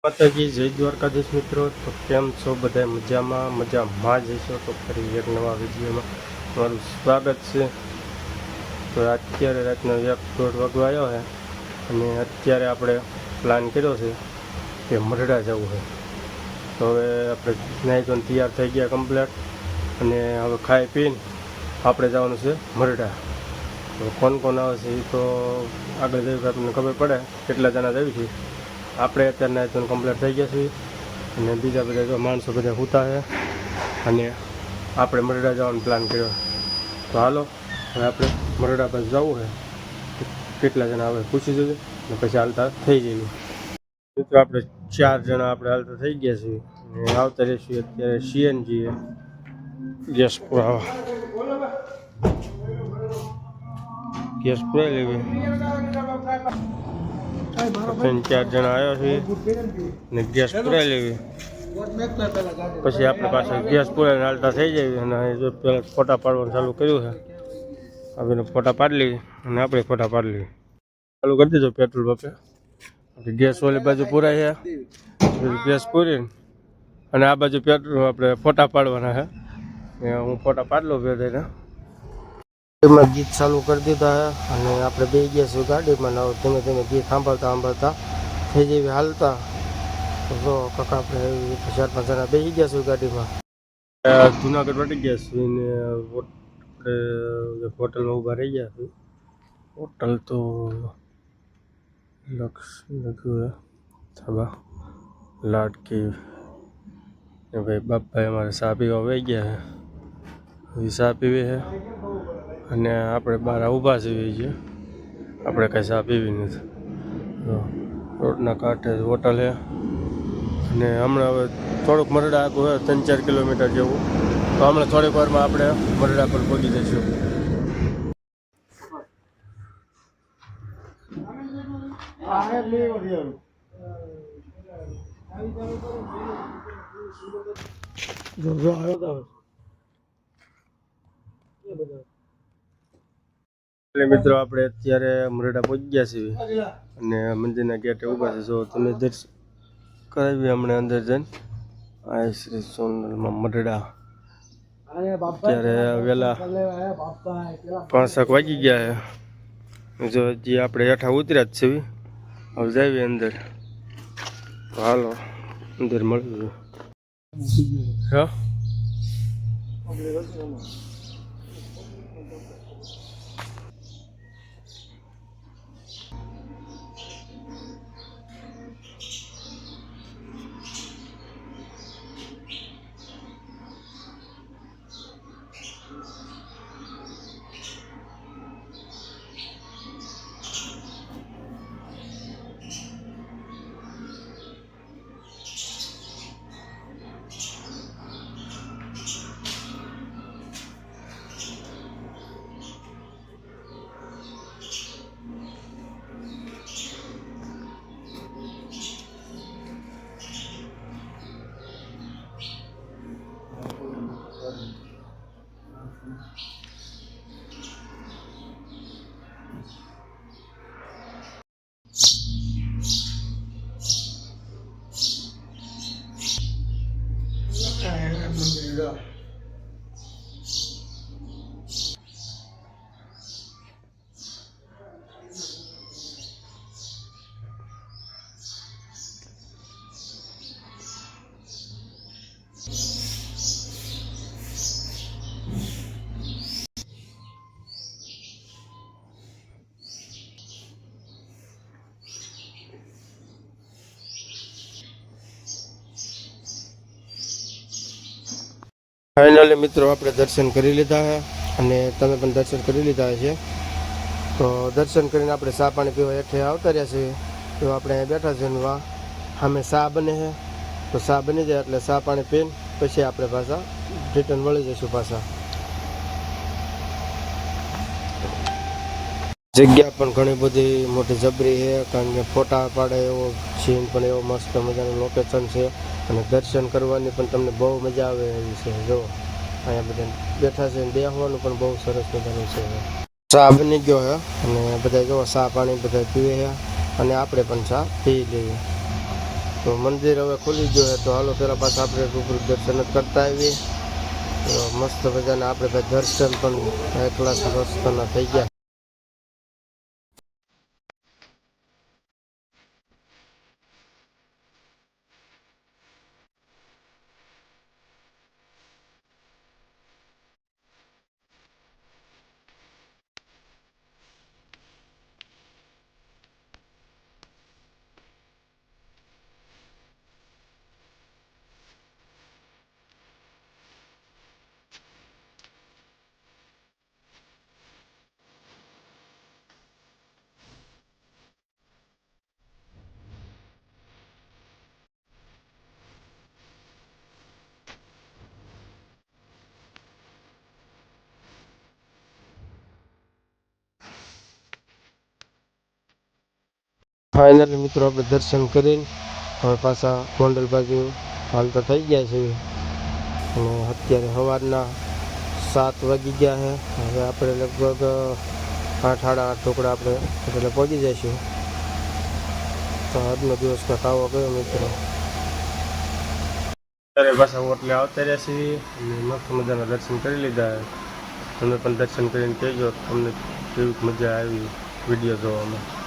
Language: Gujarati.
માતાજી જય દ્વારકાધીશ મિત્રો, તો કેમ છો બધા? મજામાં જઈશો તો ફરી એક નવા વિડીયોમાં તમારું સ્વાગત છે. તો અત્યારે રાતનો 1-1:30 વાગવા આવ્યો છે અને અત્યારે આપણે પ્લાન કર્યો છે કે મરડા જવું છે. તો હવે આપણે નાહી ધોઈને તૈયાર થઈ ગયા કમ્પ્લેટ અને હવે ખાઈ પીને આપણે જવાનું છે મરડા. તો કોણ આવે છે એ તો આગળ જઈ આપણને ખબર પડે કેટલા જણા જવી છે. આપણે અત્યારના તો કમ્પ્લીટ થઈ ગયા છીએ અને બીજા બધા જો માણસો બધા સૂતા છે અને આપણે મરડા જવાનો પ્લાન કર્યો. તો હાલો હવે આપણે મરડા પાસે જવું છે, કેટલા જણા આવે પૂછી જોઈએ અને પછી હાલતા થઈ જઈએ. મિત્રો આપણે 4 જણા આપણે હાલતા થઈ ગયા છીએ અને આવતા રહીશું અત્યારે સીએનજી ગેસ પુરાવા. ગેસ પુરાઈ લેવી. 3-4 જણા આવ્યા છે ને ગેસ પુરાઈ લેવી. પછી આપણે પાસે ગેસ પુરાઈને હાલતા થઈ જાય અને જો પહેલાં ફોટા પાડવાનું ચાલુ કર્યું છે. હવે ફોટા પાડી લેવી અને આપણે ફોટા પાડી લેવી. ચાલુ કરી દીધો પેટ્રોલ પંપે. ગેસ ઓલી બાજુ પુરાય છે, ગેસ પૂરીને અને આ બાજુ પેટ્રોલ આપણે ફોટા પાડવાના છે. હું ફોટા પાડી લઉં બે થઈને. એમાં ગીત ચાલુ કરી દીધા છે અને આપણે બે ગયા છીએ ગાડીમાં. ધીમે ધીમે ગીત સાંભળતા થઈ જેવી હાલતા. તો કાકા આપણે 4-5 જણા બેસી ગયા છીએ ગાડીમાં. જુનાગઢ વટી ગયા છીએ ને આપણે હોટલમાં ઊભા રહી ગયા છીએ. હોટલ તો લખ્યું થાબા લાડકી ને ભાઈ બાપભાઈ અમારે ચા પીવા વહી ગયા છે. ચા પીવી છે અને આપણે બહાર ઊભા છીએ. આપણે કાંઈ ચા પીવી નથી. રોડના કાંઠે હોટલ છે અને હમણાં હવે થોડુંક મરડા આગું હોય 3-4 કિલોમીટર જેવું. તો હમણાં થોડીક વારમાં આપણે મરડા પર પહોંચી જઈશું. મિત્રો આપણે અત્યારે મરડા પહોંચી ગયા છીએ અને મંદિરના ગેટે ઊભા છે. જો તમે દર્શન કરાવી હમણાં અંદર જઈને. આ શ્રી સોનલમાં મરડા. અત્યારે વહેલા 5 વાગી ગયા છે. જો હજી આપણે હેઠા ઉતર્યા જ છીએ. હવે જઈએ અંદર. તો હાલો અંદર મળ્યું. હા ફાઇનલી મિત્રો આપણે દર્શન કરી લીધા છે અને તમે પણ દર્શન કરી લીધા છે. તો દર્શન કરીને આપણે ચા પાણી પીવા હેઠે આવતા રહ્યા છીએ. તો આપણે અહીં બેઠા છીએ ને સામે ચા બને છે. તો ચા બની જાય એટલે ચા પાણી પીને પછી આપણે પાછા રિટર્ન વળી જઈશું. પાછા જગ્યા પણ ઘણી બધી મોટી જબરી છે, કારણ કે ફોટા પાડે એવો સીન પણ એવો મસ્ત મજાનું લોકેશન છે અને દર્શન કરવાની પણ તમને બહુ મજા આવે એવી છે. જો અહીંયા બધા બેઠા છે ને બેસવાનું પણ બહુ સરસ મજાનું છે. ચા બની ગયો છે અને બધા જો ચા પાણી બધા પીવે છે અને આપણે પણ ચા પી લઈએ. તો મંદિર હવે ખુલી ગયું છે, તો હાલો પહેલાં પાછા આપણે રૂબરૂ દર્શન જ કરતા આવીએ. તો મસ્ત મજાના આપણે ભાઈ દર્શન પણ એકલા રસ્તાના થઈ ગયા. ફાઇનલી મિત્રો આપણે દર્શન કરીને હવે પાછા ગોંડલ બાજુ હાલતા થઈ ગયા છે. અને અત્યારે સવારના 7 વાગી ગયા છે. હવે આપણે લગભગ 8 સાડા 8 ટુકડા આપણે એટલે પહોંચી જઈશું. તો આજનો દિવસ કાંઈક આવો ગયો મિત્રો. અત્યારે પાછા હોટલે આવતા રહ્યા છીએ અને મસ્ત મજાના દર્શન કરી લીધા. તમે પણ દર્શન કરીને કહેજો તમને કેવી મજા આવી વિડીયો જોવામાં.